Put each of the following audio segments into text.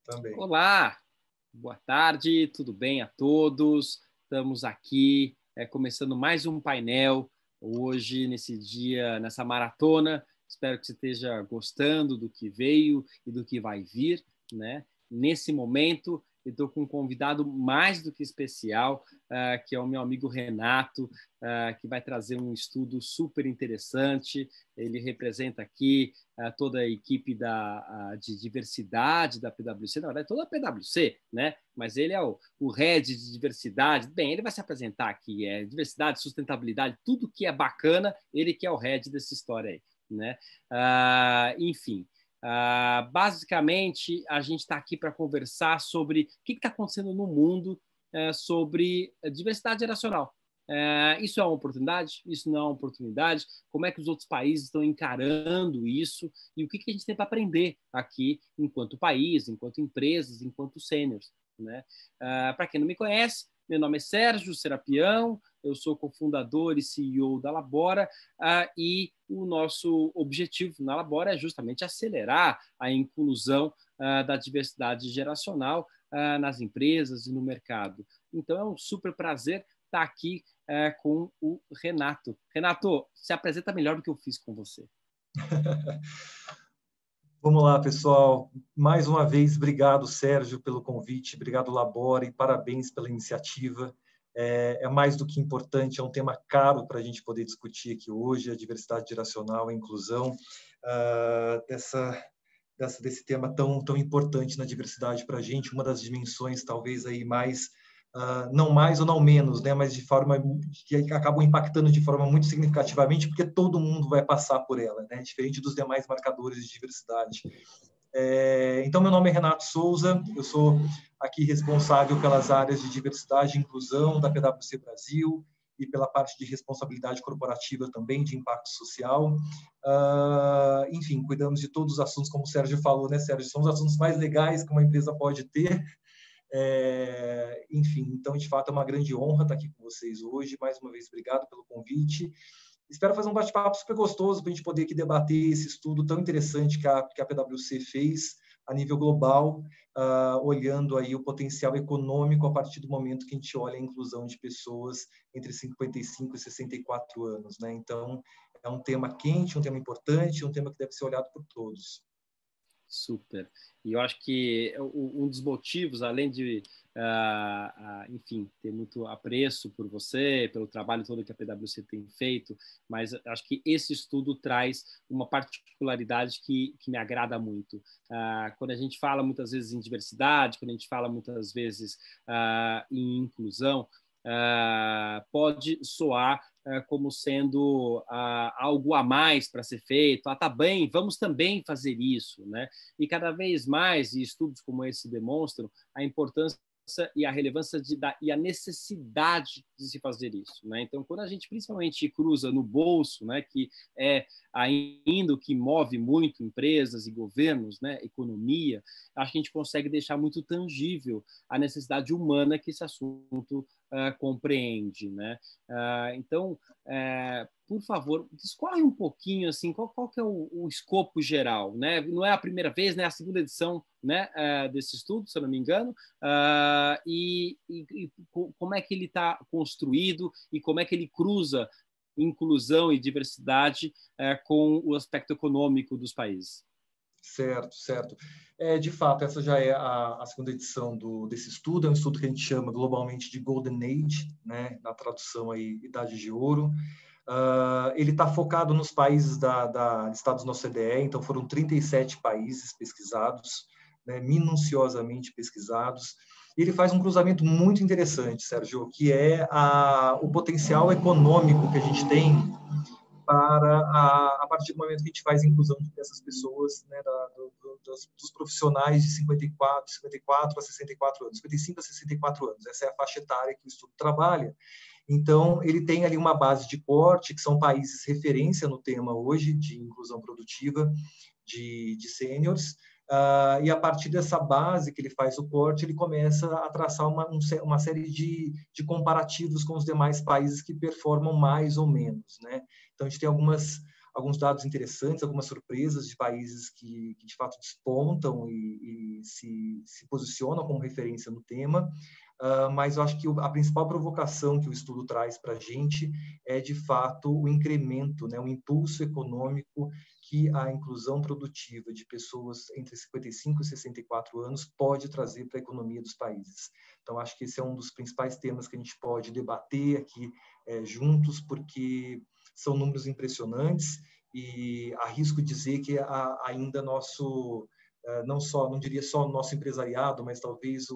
Também. Olá, boa tarde, tudo bem a todos? Estamos aqui começando mais um painel hoje, nesse dia, nessa maratona. Espero que você esteja gostando do que veio e do que vai vir, né? Nesse momento, eu estou com um convidado mais do que especial, que é o meu amigo Renato, que vai trazer um estudo super interessante. Ele representa aqui toda a equipe de diversidade da PwC, na verdade, toda a PwC, né? Mas ele é o head de diversidade. Bem, ele vai se apresentar aqui, diversidade, sustentabilidade, tudo que é bacana, ele que é o head dessa história aí, né? Enfim, basicamente, a gente está aqui para conversar sobre o que está acontecendo no mundo sobre diversidade geracional. Isso é uma oportunidade? Isso não é uma oportunidade? Como é que os outros países estão encarando isso? E o que a gente tem para aprender aqui, enquanto país, enquanto empresas, enquanto sêniors, né? Para quem não me conhece, meu nome é Sérgio Serapião, eu sou cofundador e CEO da Labora, e o nosso objetivo na Labora é justamente acelerar a inclusão da diversidade geracional nas empresas e no mercado. Então, é um super prazer estar aqui com o Renato. Renato, se apresenta melhor do que eu fiz com você. Vamos lá, pessoal. Mais uma vez, obrigado, Sérgio, pelo convite. Obrigado, Labora, e parabéns pela iniciativa. É mais do que importante, é um tema caro para a gente poder discutir aqui hoje, a diversidade geracional, a inclusão desse tema tão importante na diversidade para a gente, uma das dimensões talvez aí mais, não mais ou não menos, né, mas de forma que acabam impactando de forma muito significativamente, porque todo mundo vai passar por ela, né, diferente dos demais marcadores de diversidade. Então, meu nome é Renato Souza, eu sou aqui responsável pelas áreas de diversidade e inclusão da PwC Brasil e pela parte de responsabilidade corporativa também, de impacto social. Enfim, cuidamos de todos os assuntos, como o Sérgio falou, né, Sérgio? São os assuntos mais legais que uma empresa pode ter. Enfim, então, de fato, é uma grande honra estar aqui com vocês hoje. Mais uma vez, obrigado pelo convite. Espero fazer um bate-papo super gostoso para a gente poder aqui debater esse estudo tão interessante que a PwC fez a nível global, olhando aí o potencial econômico a partir do momento que a gente olha a inclusão de pessoas entre 55 e 64 anos, né? Então, é um tema quente, um tema importante, um tema que deve ser olhado por todos. Super. E eu acho que um dos motivos, além de, enfim, ter muito apreço por você, pelo trabalho todo que a PwC tem feito, mas acho que esse estudo traz uma particularidade que me agrada muito. Quando a gente fala muitas vezes em diversidade, quando a gente fala muitas vezes em inclusão, pode soar como sendo algo a mais para ser feito. Tá bem, vamos também fazer isso, né? E cada vez mais, e estudos como esse demonstram, a importância e a relevância e a necessidade de se fazer isso, né? Então, quando a gente principalmente cruza no bolso, né, que é ainda o que move muito empresas e governos, né, economia, acho que a gente consegue deixar muito tangível a necessidade humana que esse assunto compreende, né? Então, por favor, discorre um pouquinho assim, qual que é o escopo geral, né? Não é a primeira vez, né? A segunda edição, né? Desse estudo, se eu não me engano, e como é que ele está construído e como é que ele cruza inclusão e diversidade com o aspecto econômico dos países. Certo, certo. De fato, essa já é a segunda edição desse estudo. É um estudo que a gente chama globalmente de Golden Age, né? Na tradução aí, Idade de Ouro. Ele está focado nos países listados na OCDE, então foram 37 países pesquisados, né? Minuciosamente pesquisados. E ele faz um cruzamento muito interessante, Sérgio, que é o potencial econômico que a gente tem para, a partir do momento que a gente faz a inclusão dessas pessoas, né, dos profissionais de 54 a 64 anos, 55 a 64 anos. Essa é a faixa etária que o estudo trabalha. Então, ele tem ali uma base de corte, que são países referência no tema hoje de inclusão produtiva de sêniores, e a partir dessa base que ele faz o corte, ele começa a traçar uma série de comparativos com os demais países que performam mais ou menos, né? Então, a gente tem alguns dados interessantes, algumas surpresas de países que de fato despontam e se posicionam como referência no tema, mas eu acho que a principal provocação que o estudo traz para a gente é, de fato, o incremento, né, o impulso econômico que a inclusão produtiva de pessoas entre 55 e 64 anos pode trazer para a economia dos países. Então, acho que esse é um dos principais temas que a gente pode debater aqui juntos, porque são números impressionantes e arrisco dizer que ainda nosso, não diria só o nosso empresariado, mas talvez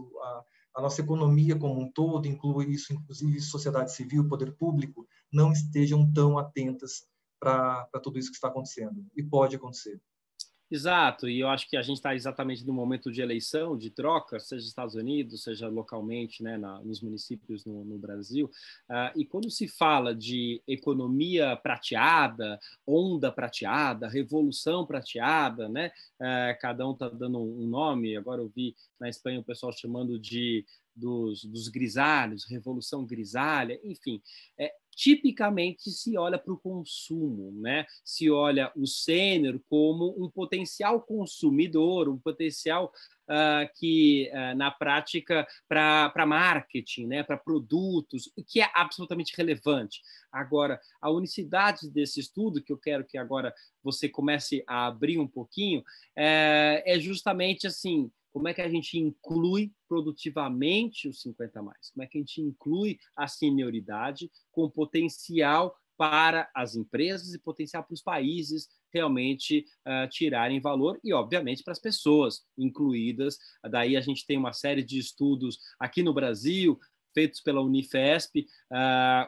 a nossa economia como um todo, inclui isso, inclusive sociedade civil, poder público, não estejam tão atentas para tudo isso que está acontecendo. E pode acontecer. Exato, e eu acho que a gente está exatamente no momento de eleição, de troca, seja nos Estados Unidos, seja localmente, né, nos municípios no Brasil. E quando se fala de economia prateada, onda prateada, revolução prateada, né, cada um está dando um nome. Agora eu vi na Espanha o pessoal chamando dos grisalhos, revolução grisalha, enfim. Tipicamente se olha para o consumo, né? Se olha o sênior como um potencial consumidor, um potencial que, na prática, para marketing, né? Para produtos, o que é absolutamente relevante. Agora, a unicidade desse estudo, que eu quero que agora você comece a abrir um pouquinho, é justamente assim, como é que a gente inclui produtivamente os 50 mais? Como é que a gente inclui a senioridade com potencial para as empresas e potencial para os países realmente tirarem valor e, obviamente, para as pessoas incluídas. Daí a gente tem uma série de estudos aqui no Brasil, feitos pela Unifesp,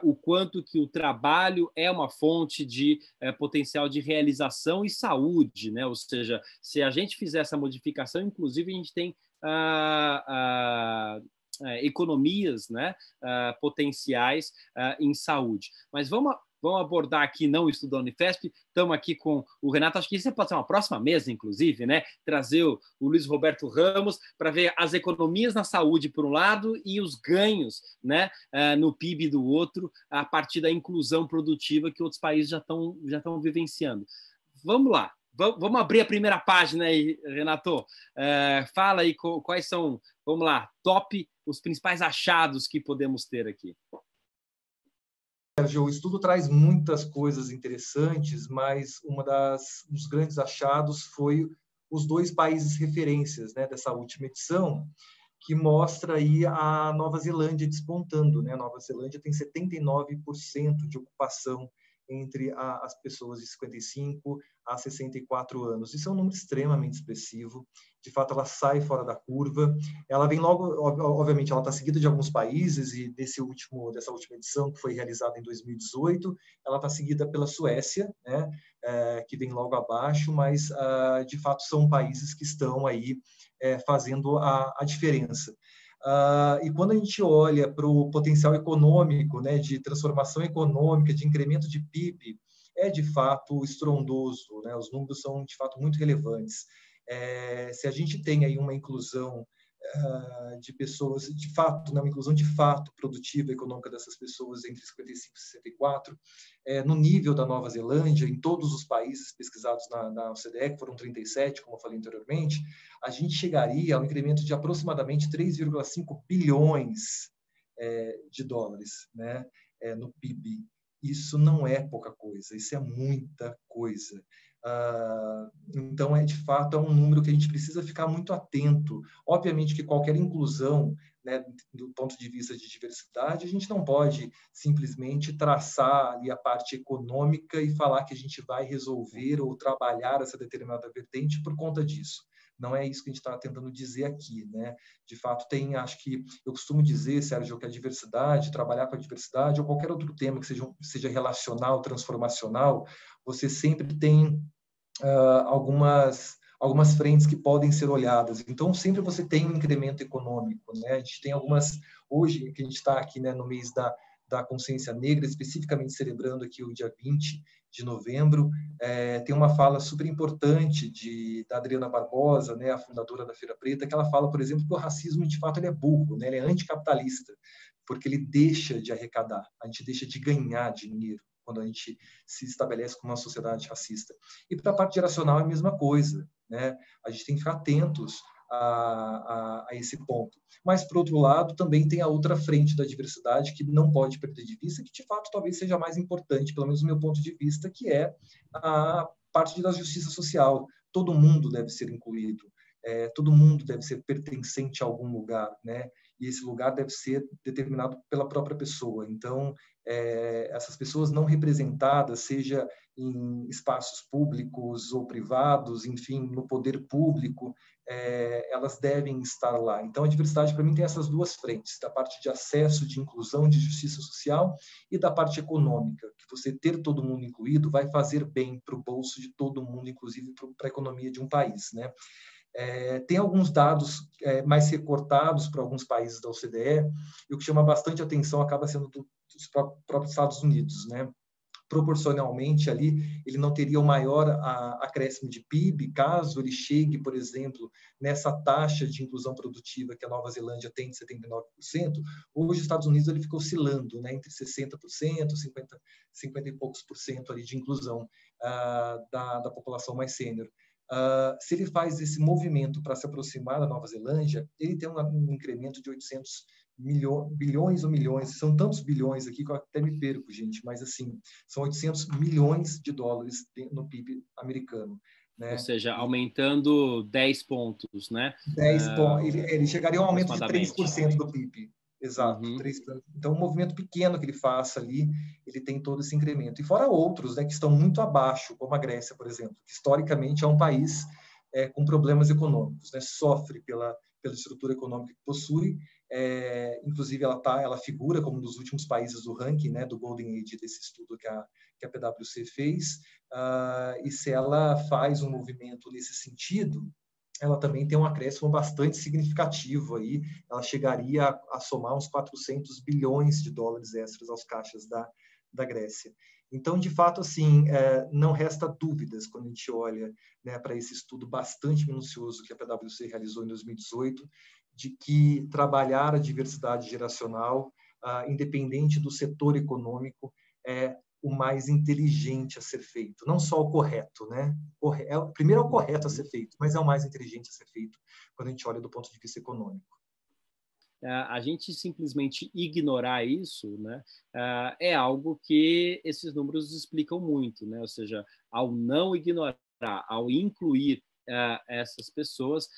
o quanto que o trabalho é uma fonte de potencial de realização e saúde, né? Ou seja, se a gente fizer essa modificação, inclusive a gente tem economias, né, potenciais em saúde. Mas vamos abordar aqui não o estudo da Unifesp, estamos aqui com o Renato, acho que isso pode ser uma próxima mesa, inclusive, né? Trazer o Luiz Roberto Ramos para ver as economias na saúde, por um lado, e os ganhos, né, no PIB do outro, a partir da inclusão produtiva que outros países já estão vivenciando. Vamos lá. Vamos abrir a primeira página aí, Renato. Fala aí quais são, vamos lá, os principais achados que podemos ter aqui. Sérgio, o estudo traz muitas coisas interessantes, mas dos grandes achados foi os 2 países referências, né, dessa última edição, que mostra aí a Nova Zelândia despontando, né? A Nova Zelândia tem 79% de ocupação entre as pessoas de 55 a 64 anos. Isso é um número extremamente expressivo. De fato, ela sai fora da curva. Ela vem logo, obviamente, ela está seguida de alguns países, e dessa última edição, que foi realizada em 2018, ela está seguida pela Suécia, né? Que vem logo abaixo, mas, de fato, são países que estão aí fazendo a diferença. E quando a gente olha para o potencial econômico, né, de transformação econômica, de incremento de PIB, é de fato estrondoso, né? Os números são de fato muito relevantes. Se a gente tem aí uma inclusão de pessoas, de fato, uma inclusão de fato produtiva econômica dessas pessoas entre 55 e 64, no nível da Nova Zelândia, em todos os países pesquisados na OCDE, que foram 37, como eu falei anteriormente, a gente chegaria a um incremento de aproximadamente 3,5 bilhões de dólares, né, no PIB. Isso não é pouca coisa, isso é muita coisa. Então, de fato, é um número que a gente precisa ficar muito atento. Obviamente que qualquer inclusão, né, do ponto de vista de diversidade, a gente não pode simplesmente traçar ali a parte econômica e falar que a gente vai resolver ou trabalhar essa determinada vertente por conta disso. Não é isso que a gente está tentando dizer aqui, né? De fato, acho que eu costumo dizer, Sérgio, que a diversidade, trabalhar com a diversidade ou qualquer outro tema que seja relacional, transformacional, você sempre tem algumas frentes que podem ser olhadas. Então, sempre você tem um incremento econômico, né? A gente tem hoje, que a gente está aqui, né, no mês da consciência negra, especificamente celebrando aqui o dia 20 de novembro, tem uma fala super importante da Adriana Barbosa, né, a fundadora da Feira Preta, que ela fala, por exemplo, que o racismo, de fato, ele é burro, né? Ele é anticapitalista, porque ele deixa de arrecadar, a gente deixa de ganhar dinheiro quando a gente se estabelece como uma sociedade racista. E para a parte geracional é a mesma coisa, né? A gente tem que ficar atentos a esse ponto. Mas, por outro lado, também tem a outra frente da diversidade que não pode perder de vista, que de fato talvez seja mais importante, pelo menos do meu ponto de vista, que é a parte da justiça social. Todo mundo deve ser incluído, todo mundo deve ser pertencente a algum lugar, né? E esse lugar deve ser determinado pela própria pessoa. Então, essas pessoas não representadas, seja em espaços públicos ou privados, enfim, no poder público, elas devem estar lá. Então, a diversidade, para mim, tem essas duas frentes, da parte de acesso, de inclusão, de justiça social e da parte econômica, que você ter todo mundo incluído vai fazer bem para o bolso de todo mundo, inclusive para a economia de um país, né? Tem alguns dados mais recortados para alguns países da OCDE, e o que chama bastante atenção acaba sendo dos próprios Estados Unidos, né? Proporcionalmente ali, ele não teria o maior acréscimo de PIB, caso ele chegue, por exemplo, nessa taxa de inclusão produtiva que a Nova Zelândia tem de 79%, hoje os Estados Unidos ele fica oscilando, né, entre 60%, 50 e poucos por cento ali de inclusão da população mais sênior. Se ele faz esse movimento para se aproximar da Nova Zelândia, ele tem um incremento de 800 bilhões ou milhões, são tantos bilhões aqui que eu até me perco, gente, mas assim, são 800 milhões de dólares no PIB americano. Né? Ou seja, aumentando 10 pontos, né? 10 pontos, ele chegaria a um aumento de 3% do PIB. Exato. Uhum. Então, um movimento pequeno que ele faça ali, ele tem todo esse incremento. E fora outros, né, que estão muito abaixo, como a Grécia, por exemplo, que historicamente é um país com problemas econômicos, né, sofre pela estrutura econômica que possui, inclusive ela figura como um dos últimos países do ranking, né, do Golden Age, desse estudo que a PwC fez, e se ela faz um movimento nesse sentido, ela também tem um acréscimo bastante significativo aí, ela chegaria a somar uns 400 bilhões de dólares extras aos caixas da Grécia. Então, de fato, assim, não resta dúvidas quando a gente olha, né, para esse estudo bastante minucioso que a PwC realizou em 2018, de que trabalhar a diversidade geracional, independente do setor econômico, é o mais inteligente a ser feito. Não só o correto, né? Primeiro é o correto a ser feito, mas é o mais inteligente a ser feito quando a gente olha do ponto de vista econômico. A gente simplesmente ignorar isso, né, é algo que esses números explicam muito, né? Ou seja, ao não ignorar, ao incluir essas pessoas,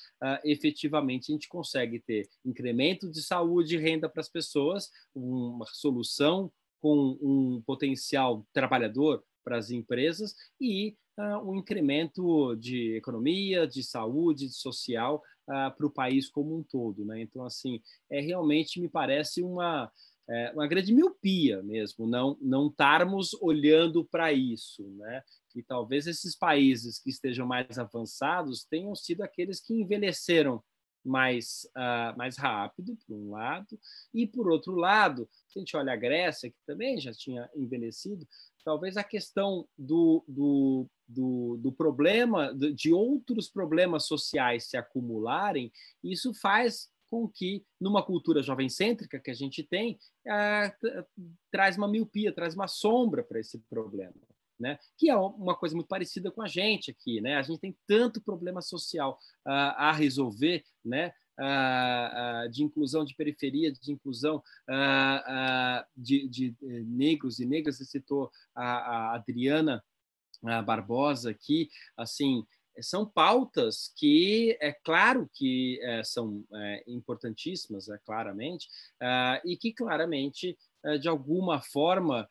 efetivamente a gente consegue ter incremento de saúde e renda para as pessoas, uma solução com um potencial trabalhador para as empresas e um incremento de economia, de saúde, de social para o país como um todo, né? Então, assim, realmente me parece uma grande miopia mesmo, não estarmos olhando para isso, né? E talvez esses países que estejam mais avançados tenham sido aqueles que envelheceram mais rápido, por um lado, e por outro lado, se a gente olha a Grécia, que também já tinha envelhecido, talvez a questão do problema, de outros problemas sociais se acumularem, isso faz com que, numa cultura jovem-cêntrica que a gente tem, traz uma miopia, traz uma sombra para esse problema. Né? Que é uma coisa muito parecida com a gente aqui, né? A gente tem tanto problema social a resolver, né? De inclusão de periferia, de inclusão de negros e negras. Você citou a Adriana Barbosa aqui, assim, são pautas que é claro que são importantíssimas, claramente, e que claramente, de alguma forma,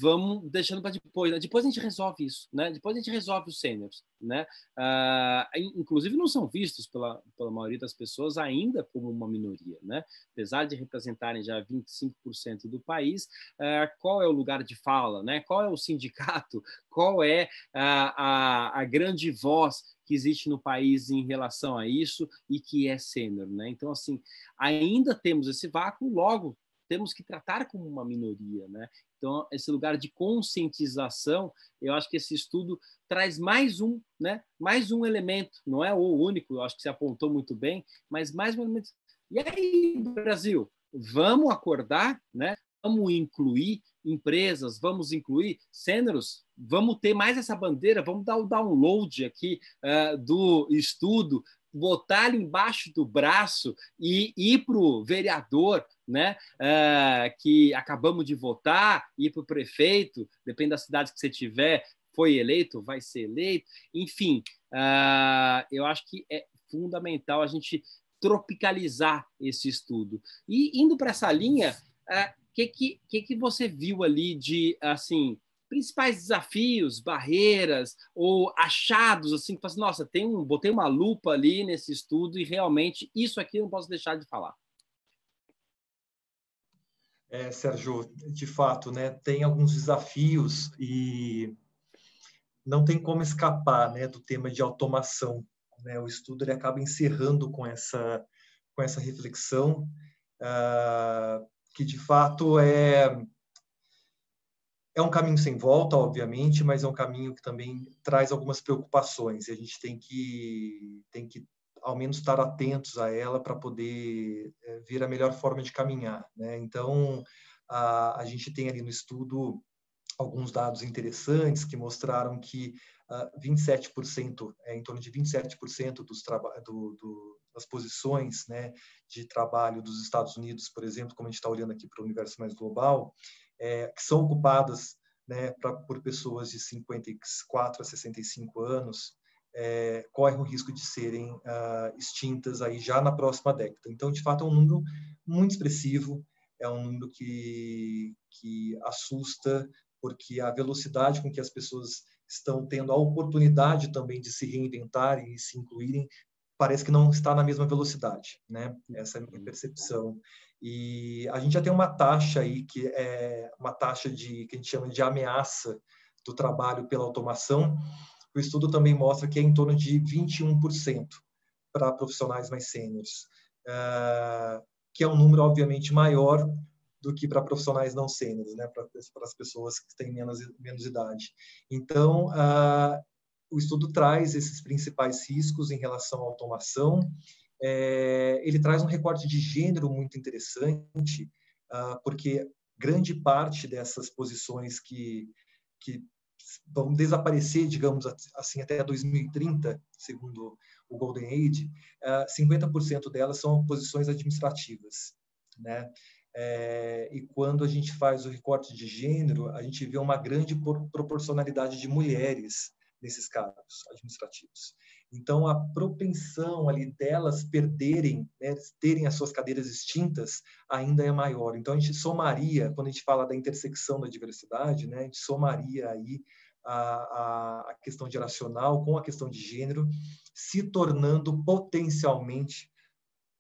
vamos deixando para depois. Né? Depois a gente resolve isso, né? Depois a gente resolve os sêniors, né? Inclusive não são vistos pela maioria das pessoas ainda como uma minoria, né? Apesar de representarem já 25% do país, qual é o lugar de fala, né? Qual é o sindicato? Qual é a grande voz que existe no país em relação a isso e que é sênior, né? Então, assim, ainda temos esse vácuo, logo temos que tratar como uma minoria, né? Então, esse lugar de conscientização, eu acho que esse estudo traz mais um, né? Mais um elemento, não é o único, eu acho que você apontou muito bem, mas mais um elemento. E aí, Brasil, vamos acordar, né? Vamos incluir empresas, vamos incluir sêniors, vamos ter mais essa bandeira, vamos dar o download aqui do estudo botar ele embaixo do braço e ir para o vereador, né? Que acabamos de votar, ir para o prefeito, depende da cidade que você tiver, foi eleito, vai ser eleito, enfim, eu acho que é fundamental a gente tropicalizar esse estudo. E indo para essa linha, que você viu ali de, assim, principais desafios, barreiras ou achados, assim, que você, nossa, botei uma lupa ali nesse estudo e realmente isso aqui eu não posso deixar de falar. Sérgio, de fato, né, tem alguns desafios e não tem como escapar, né, do tema de automação, né? O estudo ele acaba encerrando com essa reflexão, que de fato é um caminho sem volta, obviamente, mas é um caminho que também traz algumas preocupações e a gente tem que ao menos estar atentos a ela para poder ver a melhor forma de caminhar, né? Então, a gente tem ali no estudo alguns dados interessantes que mostraram que 27%, em torno de 27% das posições, né, de trabalho dos Estados Unidos, por exemplo, como a gente está olhando aqui para o universo mais global, que são ocupadas, né, por pessoas de 54 a 65 anos, correm o risco de serem extintas aí já na próxima década. Então, de fato, é um número muito expressivo, é um número que assusta, porque a velocidade com que as pessoas estão tendo a oportunidade também de se reinventarem e se incluírem parece que não está na mesma velocidade, né? Essa é a minha percepção. E a gente já tem uma taxa aí que é uma taxa que a gente chama de ameaça do trabalho pela automação. O estudo também mostra que é em torno de 21% para profissionais mais sêniores, que é um número obviamente maior do que para profissionais não sêniores, né? Para as pessoas que têm menos idade. Então, o estudo traz esses principais riscos em relação à automação. Ele traz um recorte de gênero muito interessante, porque grande parte dessas posições que vão desaparecer, digamos assim, até 2030, segundo o Golden Age, 50% delas são posições administrativas, né? E quando a gente faz o recorte de gênero, a gente vê uma grande proporcionalidade de mulheres nesses cargos administrativos. Então, a propensão ali delas perderem, né, terem as suas cadeiras extintas, ainda é maior. Então, a gente somaria, quando a gente fala da intersecção da diversidade, né, a gente somaria aí a questão geracional com a questão de gênero, se tornando potencialmente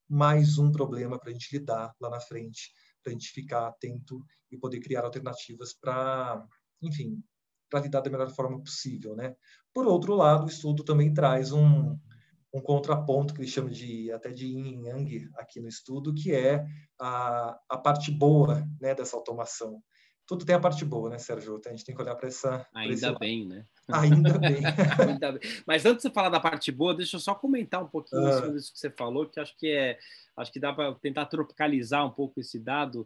mais um problema para a gente lidar lá na frente, para a gente ficar atento e poder criar alternativas para, enfim, para lidar da melhor forma possível, né? Por outro lado, o estudo também traz um contraponto que ele chama até de yin e yang aqui no estudo, que é a parte boa, né, dessa automação. Tudo tem a parte boa, né, Sérgio? A gente tem que olhar para esse Ainda lado. bem, né? Ainda bem. Ainda bem. Mas antes de você falar da parte boa, deixa eu só comentar um pouquinho em cima disso que você falou, que acho que dá para tentar tropicalizar um pouco esse dado.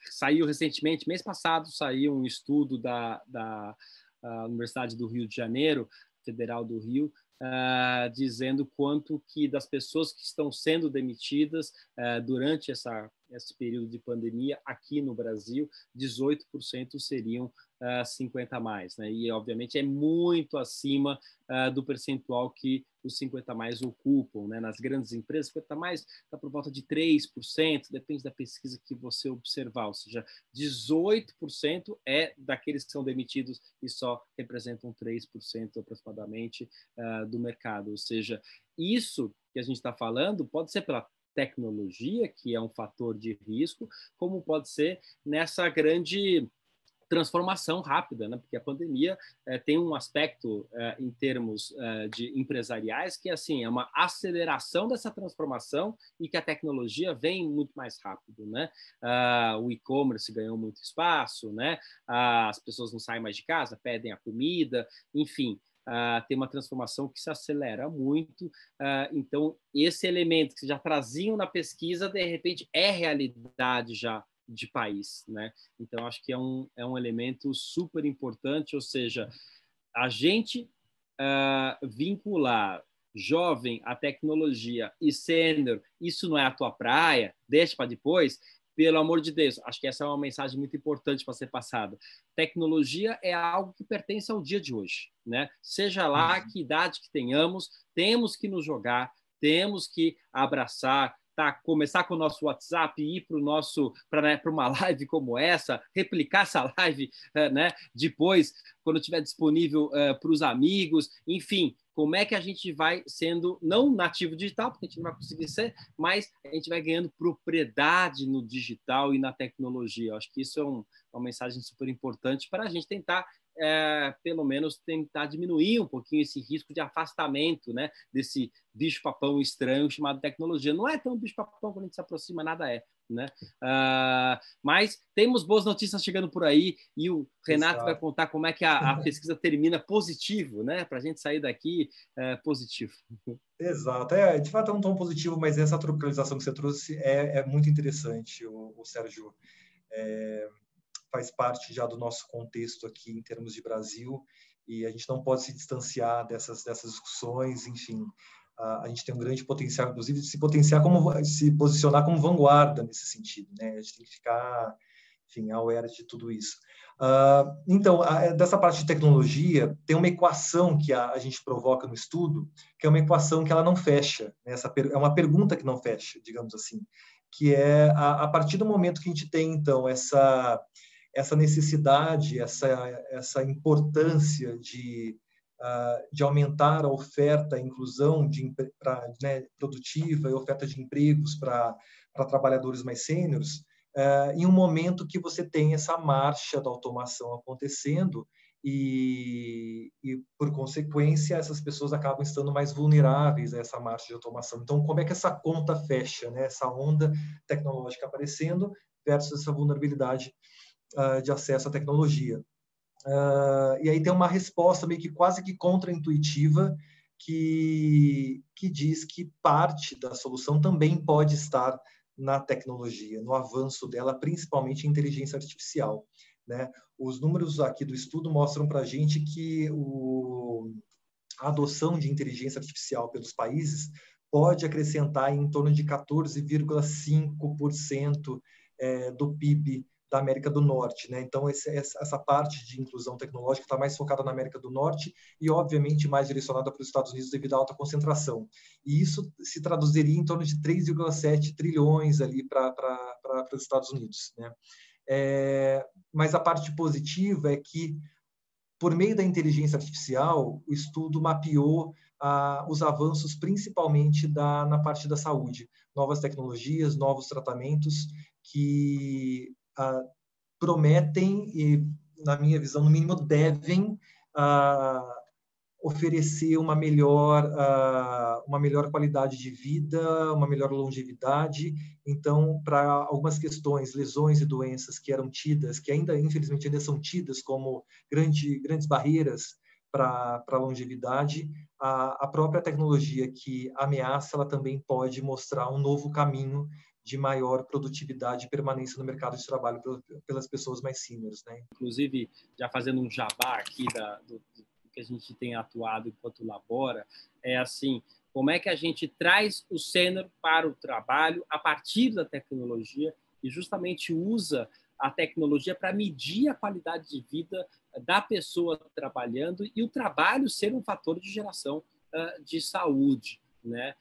Saiu recentemente, mês passado, saiu um estudo da Universidade do Rio de Janeiro, Federal do Rio, dizendo quanto que das pessoas que estão sendo demitidas durante esse período de pandemia aqui no Brasil, 18% seriam 50 a mais, né? E obviamente é muito acima do percentual que os 50 a mais ocupam, né? Nas grandes empresas, 50 a mais está por volta de 3%, depende da pesquisa que você observar, ou seja, 18% é daqueles que são demitidos e só representam 3% aproximadamente do mercado, ou seja, isso que a gente está falando pode ser pela tecnologia, que é um fator de risco, como pode ser nessa grande transformação rápida, né? Porque a pandemia tem um aspecto em termos de empresariais que assim é uma aceleração dessa transformação e que a tecnologia vem muito mais rápido, né? O e-commerce ganhou muito espaço, né? As pessoas não saem mais de casa, pedem a comida, enfim. Tem uma transformação que se acelera muito, então esse elemento que já traziam na pesquisa, de repente é realidade já de país, né? Então acho que é um elemento super importante, ou seja, a gente vincular jovem, a tecnologia, e sênior, isso não é a tua praia, deixa para depois, pelo amor de Deus. Acho que essa é uma mensagem muito importante para ser passada. Tecnologia é algo que pertence ao dia de hoje, né? Seja lá que idade que tenhamos, temos que nos jogar, temos que abraçar, tá? Começar com o nosso WhatsApp e ir para uma live como essa, replicar essa live, né? Depois, quando estiver disponível para os amigos, enfim, como é que a gente vai sendo, não nativo digital, porque a gente não vai conseguir ser, mas a gente vai ganhando propriedade no digital e na tecnologia. Eu acho que isso é uma mensagem super importante para a gente tentar, pelo menos, tentar diminuir um pouquinho esse risco de afastamento, né, desse bicho-papão estranho chamado tecnologia. Não é tão bicho-papão quando a gente se aproxima, nada é. Né? Mas temos boas notícias chegando por aí e o Renato vai contar como é que a pesquisa termina positivo, né? Para a gente sair daqui positivo. Exato, de fato é um tom positivo, mas essa tropicalização que você trouxe é muito interessante, o Sérgio. Faz parte já do nosso contexto aqui em termos de Brasil e a gente não pode se distanciar dessas discussões, enfim. A gente tem um grande potencial, inclusive, de se posicionar como vanguarda nesse sentido, né? A gente tem que ficar, enfim, aware de tudo isso. Então, dessa parte de tecnologia, tem uma equação que a gente provoca no estudo, que é uma equação que ela não fecha, né? É uma pergunta que não fecha, digamos assim, que é a partir do momento que a gente tem, então, essa necessidade, essa importância de aumentar a oferta, a inclusão produtiva e oferta de empregos para trabalhadores mais sêniores, em um momento que você tem essa marcha da automação acontecendo e, por consequência, essas pessoas acabam estando mais vulneráveis a essa marcha de automação. Então, como é que essa conta fecha, né? Essa onda tecnológica aparecendo versus essa vulnerabilidade de acesso à tecnologia. E aí tem uma resposta meio que quase que contraintuitiva que diz que parte da solução também pode estar na tecnologia, no avanço dela, principalmente em inteligência artificial, né? Os números aqui do estudo mostram para a gente que a adoção de inteligência artificial pelos países pode acrescentar em torno de 14,5% do PIB da América do Norte, né? Então essa parte de inclusão tecnológica está mais focada na América do Norte e obviamente mais direcionada para os Estados Unidos devido à alta concentração. E isso se traduziria em torno de 3,7 trilhões ali para os Estados Unidos, né? Mas a parte positiva é que, por meio da inteligência artificial, o estudo mapeou os avanços principalmente na parte da saúde, novas tecnologias, novos tratamentos que prometem e, na minha visão, no mínimo devem oferecer uma melhor qualidade de vida, uma melhor longevidade. Então, para algumas questões, lesões e doenças que eram tidas, que ainda, infelizmente, ainda são tidas como grandes barreiras para a longevidade, a própria tecnologia que ameaça, ela também pode mostrar um novo caminho de maior produtividade e permanência no mercado de trabalho pelas pessoas mais seniors, né? Inclusive, já fazendo um jabá aqui do que a gente tem atuado enquanto labora, é assim, como é que a gente traz o sênior para o trabalho a partir da tecnologia e justamente usa a tecnologia para medir a qualidade de vida da pessoa trabalhando e o trabalho ser um fator de geração de saúde, né?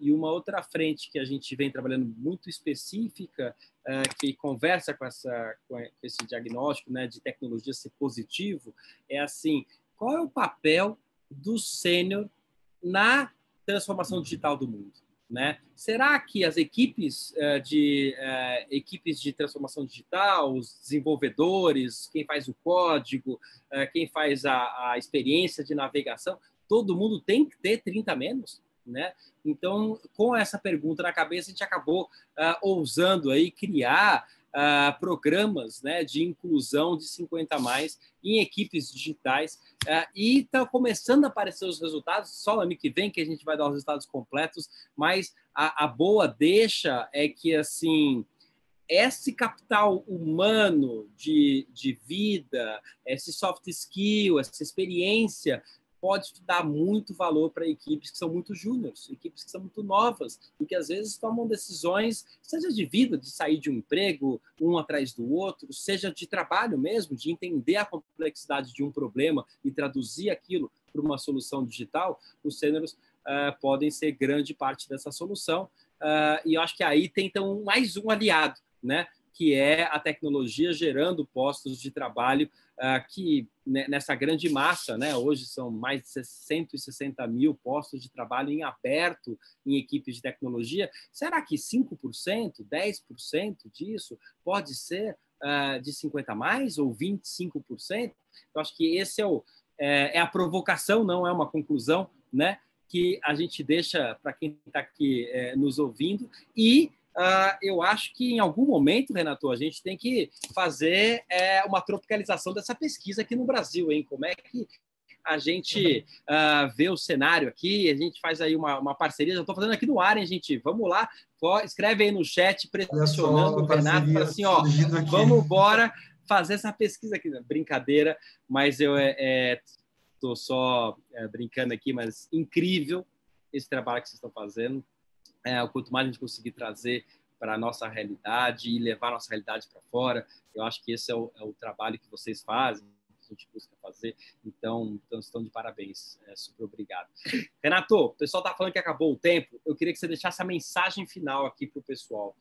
E uma outra frente que a gente vem trabalhando muito específica, que conversa com esse diagnóstico, né, de tecnologia ser positivo, é assim, qual é o papel do sênior na transformação digital do mundo? Né? Será que as equipes de transformação digital, os desenvolvedores, quem faz o código, quem faz a experiência de navegação, todo mundo tem que ter 30 menos? Né? Então, com essa pergunta na cabeça, a gente acabou ousando aí criar programas, né, de inclusão de 50 mais em equipes digitais e estão começando a aparecer os resultados, só ano que vem que a gente vai dar os resultados completos, mas a boa deixa é que, assim, esse capital humano de vida, esse soft skill, essa experiência pode dar muito valor para equipes que são muito júniores, equipes que são muito novas e que às vezes tomam decisões, seja de vida, de sair de um emprego, um atrás do outro, seja de trabalho mesmo, de entender a complexidade de um problema e traduzir aquilo para uma solução digital. Os sêniores podem ser grande parte dessa solução. E eu acho que aí tem então mais um aliado, né? Que é a tecnologia gerando postos de trabalho que nessa grande massa, né, hoje são mais de 160 mil postos de trabalho em aberto em equipes de tecnologia. Será que 5%, 10% disso pode ser de 50 a mais ou 25%? Eu acho que esse é a provocação, não é uma conclusão, né, que a gente deixa para quem está aqui nos ouvindo. E eu acho que em algum momento, Renato, a gente tem que fazer uma tropicalização dessa pesquisa aqui no Brasil, hein? Como é que a gente vê o cenário aqui? A gente faz aí uma parceria. Já estou fazendo aqui no ar, hein, gente? Vamos lá, escreve aí no chat, pressionando o Renato para assim, ó, vamos embora fazer essa pesquisa aqui. Brincadeira, mas eu estou só brincando aqui, mas incrível esse trabalho que vocês estão fazendo. Quanto mais a gente conseguir trazer para a nossa realidade e levar a nossa realidade para fora, eu acho que esse é o trabalho que vocês fazem, que a gente busca fazer. Então estão de parabéns. Super obrigado. Renato, o pessoal está falando que acabou o tempo. Eu queria que você deixasse a mensagem final aqui para o pessoal.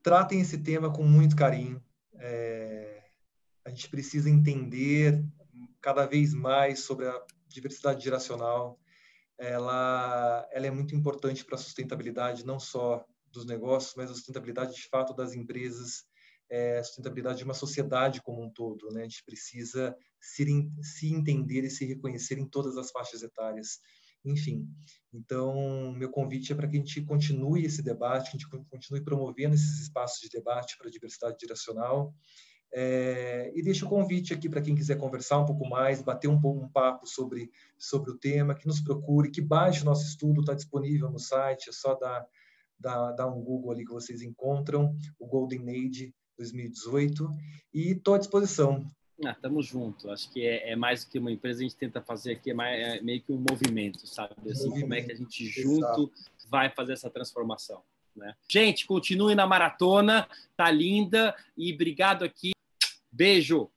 Tratem esse tema com muito carinho. A gente precisa entender cada vez mais sobre a diversidade geracional. Ela é muito importante para a sustentabilidade, não só dos negócios, mas a sustentabilidade, de fato, das empresas, a sustentabilidade de uma sociedade como um todo, né? A gente precisa se entender e se reconhecer em todas as faixas etárias. Enfim, então, meu convite é para que a gente continue esse debate, que a gente continue promovendo esses espaços de debate para a diversidade geracional. E deixo o convite aqui para quem quiser conversar um pouco mais, bater um papo sobre o tema, que nos procure, que baixe o nosso estudo, está disponível no site, é só dar um Google ali que vocês encontram, o Golden Age 2018, e estou à disposição. Estamos juntos. Acho que é mais do que uma empresa, a gente tenta fazer aqui, é meio que um movimento, sabe? Assim, como é que a gente junto vai fazer essa transformação, né? Gente, continue na maratona, tá linda, e obrigado aqui. Beijo!